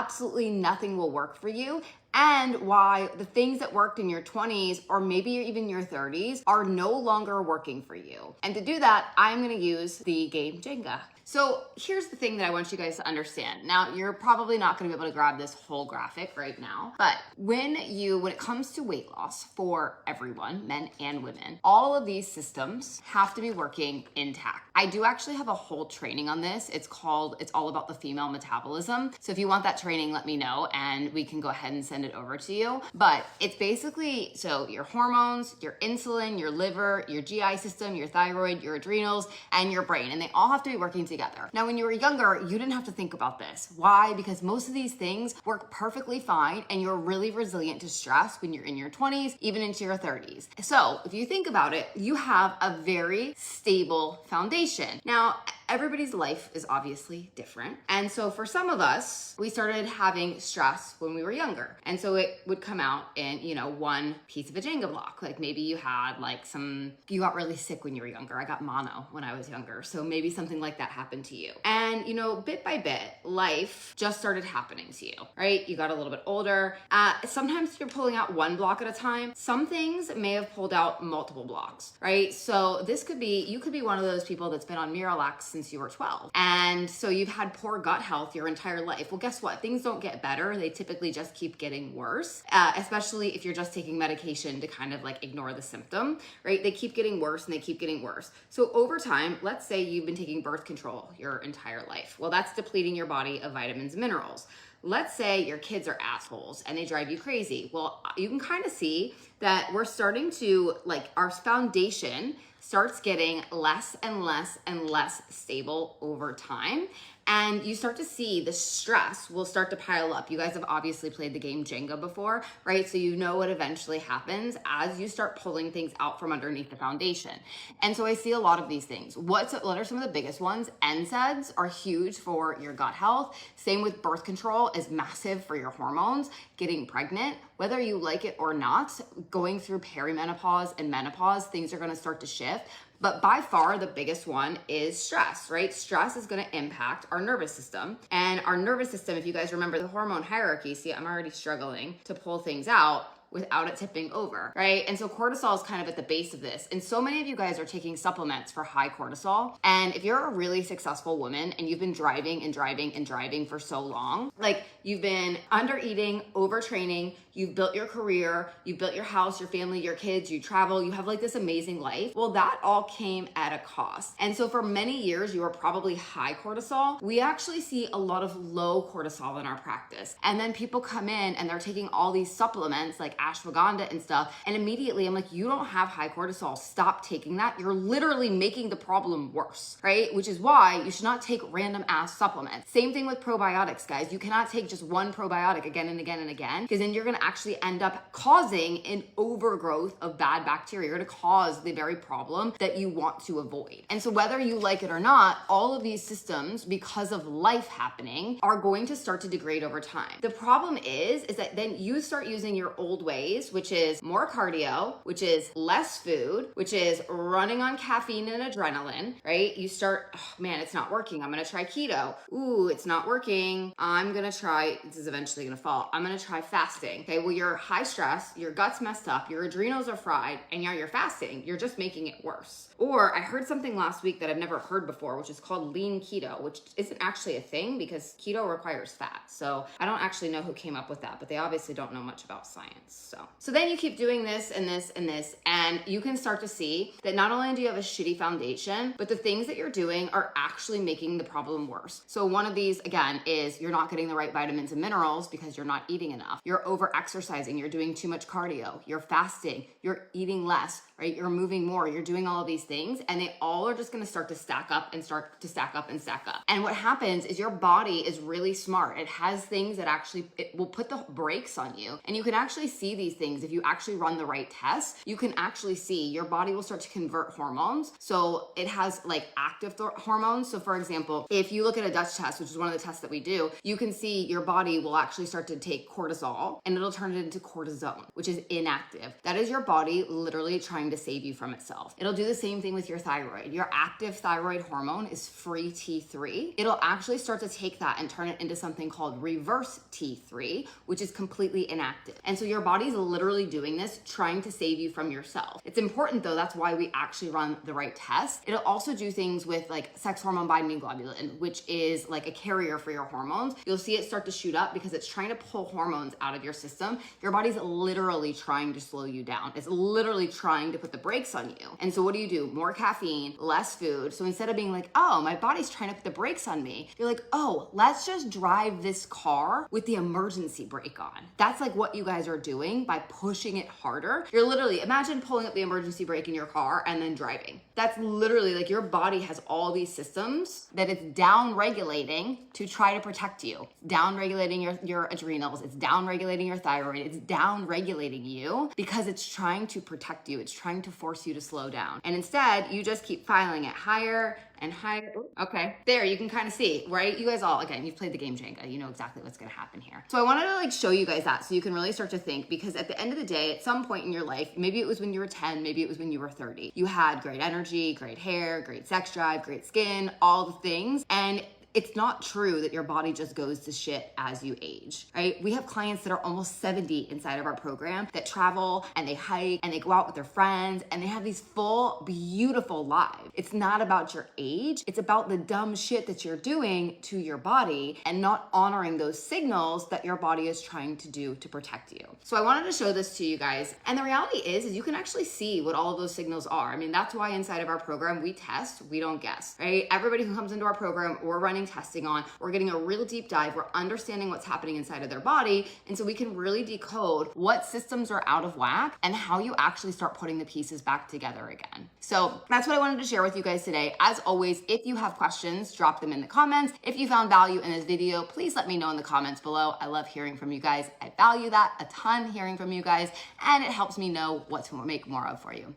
absolutely nothing will work for you, and why the things that worked in your 20s or maybe even your 30s are no longer working for you. And to do that, I'm gonna use the game Jenga. So here's the thing that I want you guys to understand. Now, you're probably not gonna be able to grab this whole graphic right now, but when it comes to weight loss for everyone, men and women, all of these systems have to be working intact. I do actually have a whole training on this. It's all about the female metabolism. So if you want that training, let me know and we can go ahead and send it over to you. But it's basically, so your hormones, your insulin, your liver, your GI system, your thyroid, your adrenals, and your brain, and they all have to be working together. Now, when you were younger, you didn't have to think about this. Why? Because most of these things work perfectly fine and you're really resilient to stress when you're in your 20s, even into your 30s. So if you think about it, you have a very stable foundation. Now, everybody's life is obviously different. And so for some of us, we started having stress when we were younger. And so it would come out in, one piece of a Jenga block. Like maybe you got really sick when you were younger. I got mono when I was younger. So maybe something like that happened to you. And, bit by bit, life just started happening to you, right? You got a little bit older. Sometimes you're pulling out one block at a time. Some things may have pulled out multiple blocks, right? So you could be one of those people that's been on Miralax since you were 12. And so you've had poor gut health your entire life. Well, guess what? Things don't get better. They typically just keep getting worse, especially if you're just taking medication to kind of like ignore the symptom, right? They keep getting worse and they keep getting worse. So over time, let's say you've been taking birth control your entire life. Well, that's depleting your body of vitamins and minerals. Let's say your kids are assholes and they drive you crazy. Well, you can kind of see that we're starting to, our foundation starts getting less and less and less stable over time. And you start to see the stress will start to pile up. You guys have obviously played the game Jenga before, right? So you know what eventually happens as you start pulling things out from underneath the foundation. And so I see a lot of these things. What are some of the biggest ones? NSAIDs are huge for your gut health. Same with birth control is massive for your hormones. Getting pregnant, whether you like it or not, going through perimenopause and menopause, things are gonna start to shift. But by far, the biggest one is stress, right? Stress is gonna impact our nervous system. And our nervous system, if you guys remember the hormone hierarchy, see, I'm already struggling to pull things out without it tipping over, right? And so cortisol is kind of at the base of this. And so many of you guys are taking supplements for high cortisol. And if you're a really successful woman and you've been driving for so long, like you've been under eating, overtraining, you've built your career, you've built your house, your family, your kids, you travel, you have like this amazing life. Well, that all came at a cost. And so for many years, you were probably high cortisol. We actually see a lot of low cortisol in our practice. And then people come in and they're taking all these supplements like ashwagandha and stuff. And immediately I'm like, you don't have high cortisol. Stop taking that. You're literally making the problem worse, right? Which is why you should not take random ass supplements. Same thing with probiotics, guys. You cannot take just one probiotic again and again and again, because then you're going to actually end up causing an overgrowth of bad bacteria. You're going to cause the very problem that you want to avoid. And so whether you like it or not, all of these systems, because of life happening, are going to start to degrade over time. The problem is that then you start using your old ways, which is more cardio, which is less food, which is running on caffeine and adrenaline, right? You start, oh man, it's not working. I'm going to try keto. Ooh, it's not working. I'm going to try, this is eventually going to fall. I'm going to try fasting. Okay. Well, you're high stress, your gut's messed up, your adrenals are fried, and now you're fasting. You're just making it worse. Or I heard something last week that I've never heard before, which is called lean keto, which isn't actually a thing because keto requires fat. So I don't actually know who came up with that, but they obviously don't know much about science. So then you keep doing this and this and this, and you can start to see that not only do you have a shitty foundation, but the things that you're doing are actually making the problem worse. So one of these, again, is you're not getting the right vitamins and minerals because you're not eating enough. You're over exercising. You're doing too much cardio. You're fasting. You're eating less, right? You're moving more. You're doing all of these things, and they all are just going to start to stack up and start to stack up and stack up. And what happens is your body is really smart. It has things that actually, it will put the brakes on you, and you can actually see see these things, if you actually run the right tests, you can actually see your body will start to convert hormones. So it has like active hormones. So for example, if you look at a Dutch test, which is one of the tests that we do, you can see your body will actually start to take cortisol and it'll turn it into cortisone, which is inactive. That is your body literally trying to save you from itself. It'll do the same thing with your thyroid. Your active thyroid hormone is free T3. It'll actually start to take that and turn it into something called reverse T3, which is completely inactive. And so your body's literally doing this, trying to save you from yourself. It's important though, that's why we actually run the right test. It'll also do things with like sex hormone binding globulin, which is like a carrier for your hormones. You'll see it start to shoot up because it's trying to pull hormones out of your system. Your body's literally trying to slow you down. It's literally trying to put the brakes on you. And so what do? More caffeine, less food. So instead of being like, oh, my body's trying to put the brakes on me, you're like, oh, let's just drive this car with the emergency brake on. That's like what you guys are doing by pushing it harder. You're literally, imagine pulling up the emergency brake in your car and then driving. That's literally like your body has all these systems that it's down regulating to try to protect you. It's down regulating your adrenals. It's down regulating your thyroid. It's down regulating you because it's trying to protect you. It's trying to force you to slow down. And instead, you just keep filing it higher and higher. Okay, there you can kind of see, right? You guys all, again, you've played the game Jenga. You know exactly what's gonna happen here. So I wanted to like show you guys that so you can really start to think, because at the end of the day, at some point in your life, maybe it was when you were 10, maybe it was when you were 30, you had great energy, great hair, great sex drive, great skin, all the things. And it's not true that your body just goes to shit as you age, right? We have clients that are almost 70 inside of our program that travel and they hike and they go out with their friends and they have these full, beautiful lives. It's not about your age. It's about the dumb shit that you're doing to your body and not honoring those signals that your body is trying to do to protect you. So I wanted to show this to you guys. And the reality is you can actually see what all of those signals are. I mean, that's why inside of our program, we test, we don't guess, right? Everybody who comes into our program, we're running testing on, we're getting a real deep dive, we're understanding what's happening inside of their body, and so we can really decode what systems are out of whack and how you actually start putting the pieces back together again. So that's what I wanted to share with you guys today. As always, if you have questions, drop them in the comments. If you found value in this video, please let me know in the comments below. I love hearing from you guys. I value that a ton, hearing from you guys, and it helps me know what to make more of for you.